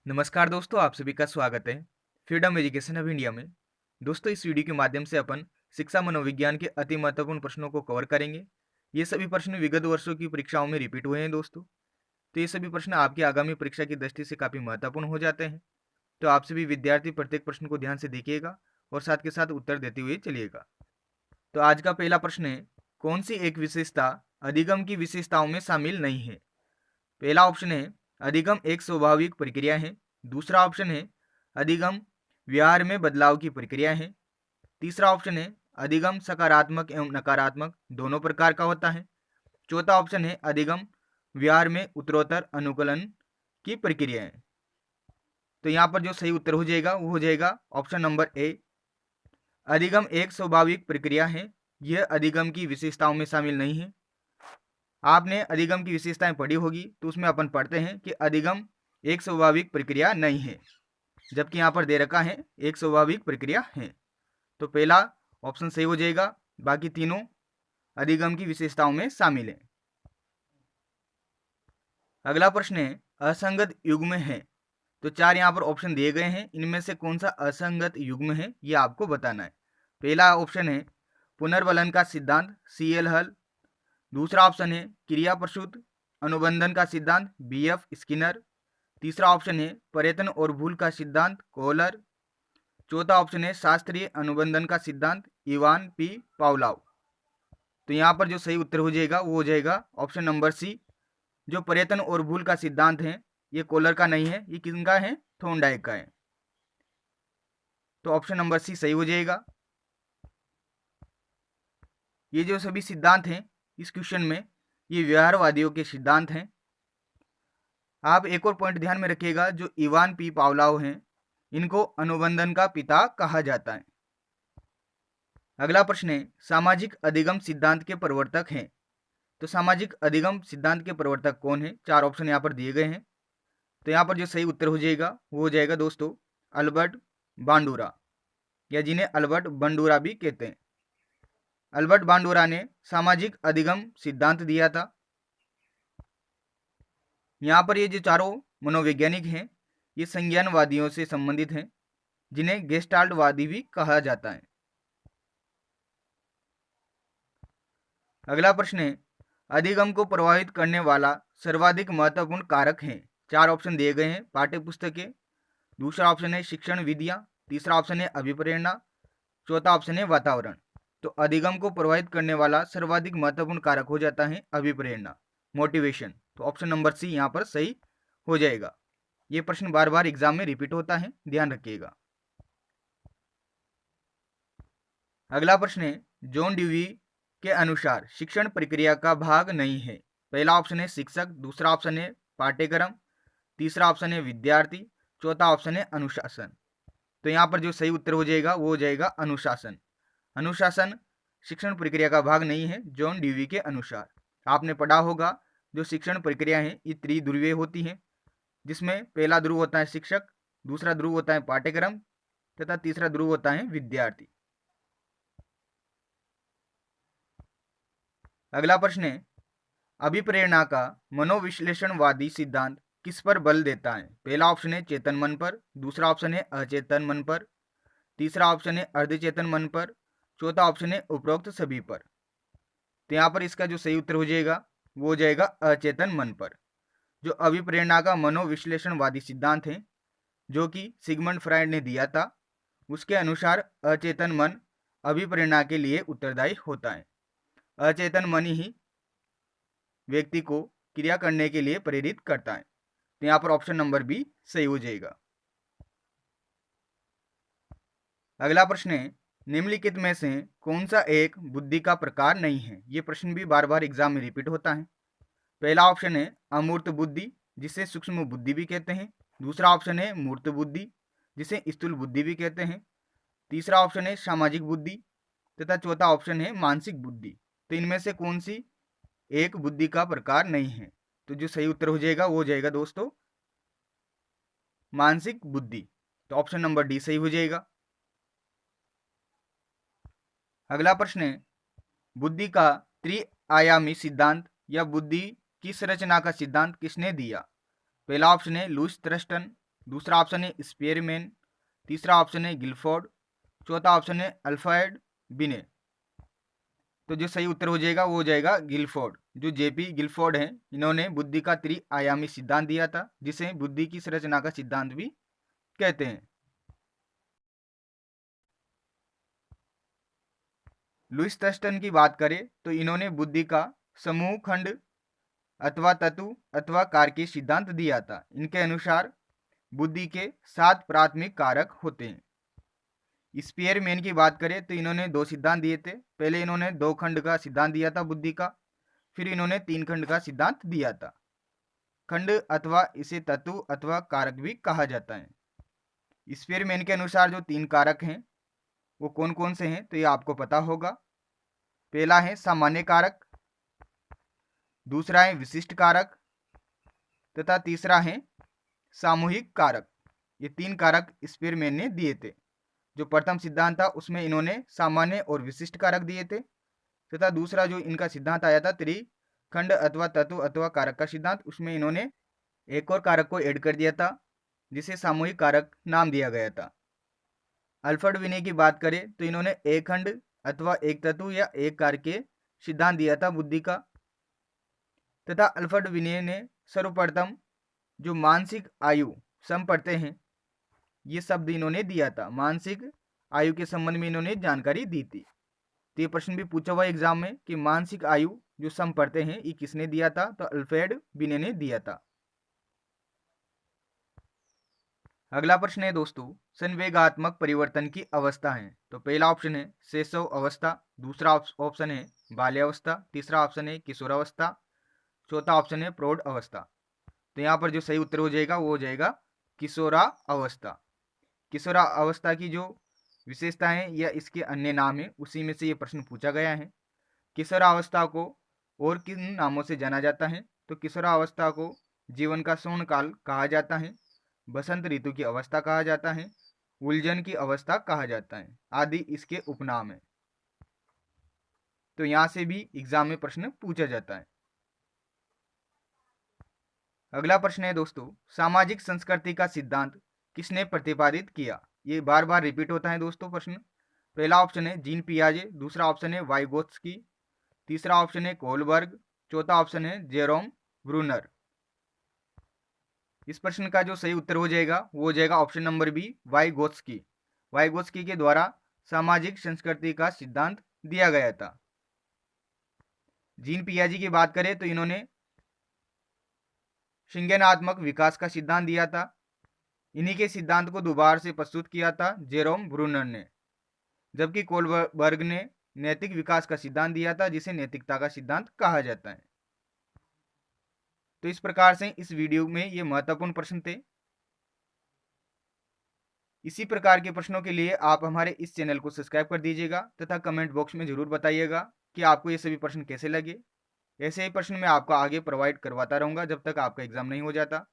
नमस्कार दोस्तों, आप सभी का स्वागत है फ्रीडम एजुकेशन ऑफ इंडिया में। दोस्तों, इस वीडियो के माध्यम से अपन शिक्षा मनोविज्ञान के अति महत्वपूर्ण प्रश्नों को कवर करेंगे। ये सभी प्रश्न विगत वर्षों की परीक्षाओं में रिपीट हुए हैं दोस्तों। तो ये सभी प्रश्न आपकी आगामी परीक्षा की दृष्टि से काफी महत्वपूर्ण हो जाते हैं। तो आप सभी विद्यार्थी प्रत्येक प्रश्न को ध्यान से देखिएगा और साथ के साथ उत्तर देते हुए चलिएगा। तो आज का पहला प्रश्न है, कौन सी एक विशेषता अधिगम की विशेषताओं में शामिल नहीं है? पहला ऑप्शन है, अधिगम एक स्वाभाविक प्रक्रिया है। दूसरा ऑप्शन है, अधिगम व्यवहार में बदलाव की प्रक्रिया है। तीसरा ऑप्शन है, अधिगम सकारात्मक एवं नकारात्मक दोनों प्रकार का होता है। चौथा ऑप्शन है, अधिगम व्यवहार में उत्तरोत्तर अनुकूलन की प्रक्रिया है। तो यहाँ पर जो सही उत्तर हो जाएगा वो हो जाएगा ऑप्शन नंबर ए, अधिगम एक स्वाभाविक प्रक्रिया है। यह अधिगम की विशेषताओं में शामिल नहीं है। आपने अधिगम की विशेषताएं पढ़ी होगी, तो उसमें अपन पढ़ते हैं कि अधिगम एक स्वाभाविक प्रक्रिया नहीं है, जबकि यहाँ पर दे रखा है एक स्वाभाविक प्रक्रिया है। तो पहला ऑप्शन सही हो जाएगा, बाकी तीनों अधिगम की विशेषताओं में शामिल है। अगला प्रश्न है, असंगत युग्म है। तो चार यहाँ पर ऑप्शन दिए गए हैं, इनमें से कौन सा असंगत युग्म है ये आपको बताना है। पहला ऑप्शन है पुनर्वलन का सिद्धांत, CL हल। दूसरा ऑप्शन है क्रिया प्रसूत अनुबंधन का सिद्धांत, BF स्किनर। तीसरा ऑप्शन है पर्यटन और भूल का सिद्धांत, कोहलर। चौथा ऑप्शन है शास्त्रीय अनुबंधन का सिद्धांत, इवान पी पावलाव। तो यहाँ पर जो सही उत्तर हो जाएगा वो हो जाएगा ऑप्शन नंबर सी। जो पर्यटन और भूल का सिद्धांत है ये कोहलर का नहीं है, ये किसका है? थॉर्नडाइक का है। तो ऑप्शन नंबर सी सही हो जाएगा। ये जो सभी सिद्धांत हैं इस क्वेश्चन में, ये व्यवहारवादियों के सिद्धांत हैं। आप एक और पॉइंट ध्यान में रखिएगा, जो इवान पी पावलाव हैं इनको अनुबंधन का पिता कहा जाता है। अगला प्रश्न है, सामाजिक अधिगम सिद्धांत के प्रवर्तक हैं। तो सामाजिक अधिगम सिद्धांत के प्रवर्तक कौन है? चार ऑप्शन यहाँ पर दिए गए हैं। तो यहाँ पर जो सही उत्तर हो जाएगा वो हो जाएगा दोस्तों अल्बर्ट बांडुरा, या जिन्हें अल्बर्ट बंडूरा भी कहते हैं। अल्बर्ट बांडुरा ने सामाजिक अधिगम सिद्धांत दिया था। यहाँ पर ये जो चारों मनोवैज्ञानिक हैं ये संज्ञानवादियों से संबंधित हैं, जिन्हें गेस्टाल्टवादी भी कहा जाता है। अगला प्रश्न है, अधिगम को प्रभावित करने वाला सर्वाधिक महत्वपूर्ण कारक है। चार ऑप्शन दिए गए हैं, पाठ्य पुस्तकें। दूसरा ऑप्शन है शिक्षण विधियां। तीसरा ऑप्शन है अभिप्रेरणा। चौथा ऑप्शन है वातावरण। तो अधिगम को प्रभावित करने वाला सर्वाधिक महत्वपूर्ण कारक हो जाता है अभिप्रेरणा, मोटिवेशन। तो ऑप्शन नंबर सी यहाँ पर सही हो जाएगा। ये प्रश्न बार बार एग्जाम में रिपीट होता है, ध्यान रखिएगा। अगला प्रश्न है, जॉन ड्यूवी के अनुसार शिक्षण प्रक्रिया का भाग नहीं है। पहला ऑप्शन है शिक्षक। दूसरा ऑप्शन है पाठ्यक्रम। तीसरा ऑप्शन है विद्यार्थी। चौथा ऑप्शन है अनुशासन। तो यहाँ पर जो सही उत्तर हो जाएगा वो हो जाएगा अनुशासन। अनुशासन शिक्षण प्रक्रिया का भाग नहीं है जॉन ड्यूवी के अनुसार। आपने पढ़ा होगा जो शिक्षण प्रक्रिया है ये त्रिध्रुवीय होती है, जिसमें पहला ध्रुव होता है शिक्षक, दूसरा ध्रुव होता है पाठ्यक्रम तथा तीसरा ध्रुव होता है विद्यार्थी। अगला प्रश्न है, अभिप्रेरणा का मनोविश्लेषणवादी सिद्धांत किस पर बल देता है? पहला ऑप्शन है चेतन मन पर। दूसरा ऑप्शन है अचेतन मन पर। तीसरा ऑप्शन है अर्धचेतन मन पर। चौथा ऑप्शन है उपरोक्त सभी पर। तो यहाँ पर इसका जो सही उत्तर हो जाएगा वो हो जाएगा अचेतन मन पर। जो अभिप्रेरणा का मनोविश्लेषणवादी सिद्धांत है जो कि सिगमंड फ्रायड ने दिया था, उसके अनुसार अचेतन मन अभिप्रेरणा के लिए उत्तरदायी होता है। अचेतन मन ही व्यक्ति को क्रिया करने के लिए प्रेरित करता है। तो यहाँ पर ऑप्शन नंबर बी सही हो जाएगा। अगला प्रश्न है, निम्नलिखित में से कौन सा एक बुद्धि का प्रकार नहीं है? ये प्रश्न भी बार बार एग्जाम में रिपीट होता है। पहला ऑप्शन है अमूर्त बुद्धि, जिसे सूक्ष्म बुद्धि भी कहते हैं। दूसरा ऑप्शन है मूर्त बुद्धि, जिसे स्थूल बुद्धि भी कहते हैं। तीसरा ऑप्शन है सामाजिक बुद्धि तथा चौथा ऑप्शन है मानसिक बुद्धि। तो इनमें से कौन सी एक बुद्धि का प्रकार नहीं है? तो जो सही उत्तर हो जाएगा वो हो जाएगा दोस्तों मानसिक बुद्धि। तो ऑप्शन नंबर डी सही हो जाएगा। अगला प्रश्न है, बुद्धि का त्रिआयामी सिद्धांत या बुद्धि की संरचना का सिद्धांत किसने दिया? पहला ऑप्शन है लुईस थ्रस्टन। दूसरा ऑप्शन है स्पीयरमैन, तीसरा ऑप्शन है गिलफोर्ड, चौथा ऑप्शन है अल्फ्रेड बिने। तो जो सही उत्तर हो जाएगा वो हो जाएगा गिलफोर्ड। जो जेपी गिलफोर्ड हैं, इन्होंने बुद्धि का त्रिआयामी सिद्धांत दिया था, जिसे बुद्धि की संरचना का सिद्धांत भी कहते हैं। लुईस थर्स्टन की बात करें तो इन्होंने बुद्धि का समूह, खंड अथवा तत्व अथवा कारक सिद्धांत दिया था। इनके अनुसार बुद्धि के 7 प्राथमिक कारक होते हैं। स्पीयरमैन की बात करें तो इन्होंने 2 सिद्धांत दिए थे। पहले इन्होंने 2 खंड का सिद्धांत दिया था बुद्धि का, फिर इन्होंने 3 खंड का सिद्धांत दिया था। खंड अथवा इसे तत्व अथवा कारक भी कहा जाता है। स्पीयरमैन के अनुसार जो 3 कारक हैं वो कौन कौन से हैं, तो ये आपको पता होगा। पहला है सामान्य कारक, दूसरा है विशिष्ट कारक तथा तीसरा है सामूहिक कारक। ये 3 कारक स्पीयरमैन ने दिए थे। जो प्रथम सिद्धांत था उसमें इन्होंने सामान्य और विशिष्ट कारक दिए थे, तथा दूसरा जो इनका सिद्धांत आया था त्रिखंड अथवा तत्व अथवा कारक का सिद्धांत, उसमें इन्होंने एक और कारक को ऐड कर दिया था जिसे सामूहिक कारक नाम दिया गया था। अल्फ्रेड बिने की बात करें तो इन्होंने एक खंड अथवा एक तत्व या एक कारक के सिद्धांत दिया था बुद्धि का, तथा अल्फ्रेड बिने ने सर्वप्रथम जो मानसिक आयु सम पढ़ते हैं ये शब्द इन्होंने दिया था। मानसिक आयु के संबंध में इन्होंने जानकारी दी थी। तो ये प्रश्न भी पूछा हुआ एग्जाम में कि मानसिक आयु जो सम पढ़ते हैं ये किसने दिया था, तो अल्फ्रेड बिने ने दिया था। अगला प्रश्न है दोस्तों, संवेगात्मक परिवर्तन की अवस्था है। तो पहला ऑप्शन है शैशव अवस्था, दूसरा ऑप्शन है बाल्यावस्था, तीसरा ऑप्शन है किशोरावस्था, चौथा ऑप्शन है प्रौढ़ अवस्था। तो यहाँ पर जो सही उत्तर हो जाएगा वो हो जाएगा किशोरावस्था। किशोरावस्था की जो विशेषताएं या इसके अन्य नाम है उसी में से ये प्रश्न पूछा गया है। किशोरावस्था को और किन नामों से जाना जाता है, तो किशोरावस्था को जीवन का स्वर्ण काल कहा जाता है, बसंत ऋतु की अवस्था कहा जाता है, उलझन की अवस्था कहा जाता है, आदि इसके उपनाम है। तो यहाँ से भी एग्जाम में प्रश्न पूछा जाता है। अगला प्रश्न है दोस्तों, सामाजिक संस्कृति का सिद्धांत किसने प्रतिपादित किया। ये बार बार रिपीट होता है दोस्तों प्रश्न। पहला ऑप्शन है जीन पियाजे, दूसरा ऑप्शन है वाइगोत्स्की, तीसरा ऑप्शन है कोलबर्ग, चौथा ऑप्शन है जेरोम ब्रूनर। इस प्रश्न का जो सही उत्तर हो जाएगा वो हो जाएगा option number B, Vygotsky. Vygotsky के द्वारा सामाजिक संस्कृति का सिद्धांत दिया गया था। जीन पियाजे की बात करें तो इन्होंने संज्ञानात्मक विकास का सिद्धांत दिया था। इन्हीं के सिद्धांत को दोबारा से प्रस्तुत किया था जेरोम ब्रूनर ने, जबकि कोलबर्ग ने नैतिक विकास का सिद्धांत दिया था जिसे नैतिकता का सिद्धांत कहा जाता है। तो इस प्रकार से इस वीडियो में ये महत्वपूर्ण प्रश्न थे। इसी प्रकार के प्रश्नों के लिए आप हमारे इस चैनल को सब्सक्राइब कर दीजिएगा तथा कमेंट बॉक्स में जरूर बताइएगा कि आपको ये सभी प्रश्न कैसे लगे। ऐसे ही प्रश्न मैं आपको आगे प्रोवाइड करवाता रहूँगा जब तक आपका एग्जाम नहीं हो जाता।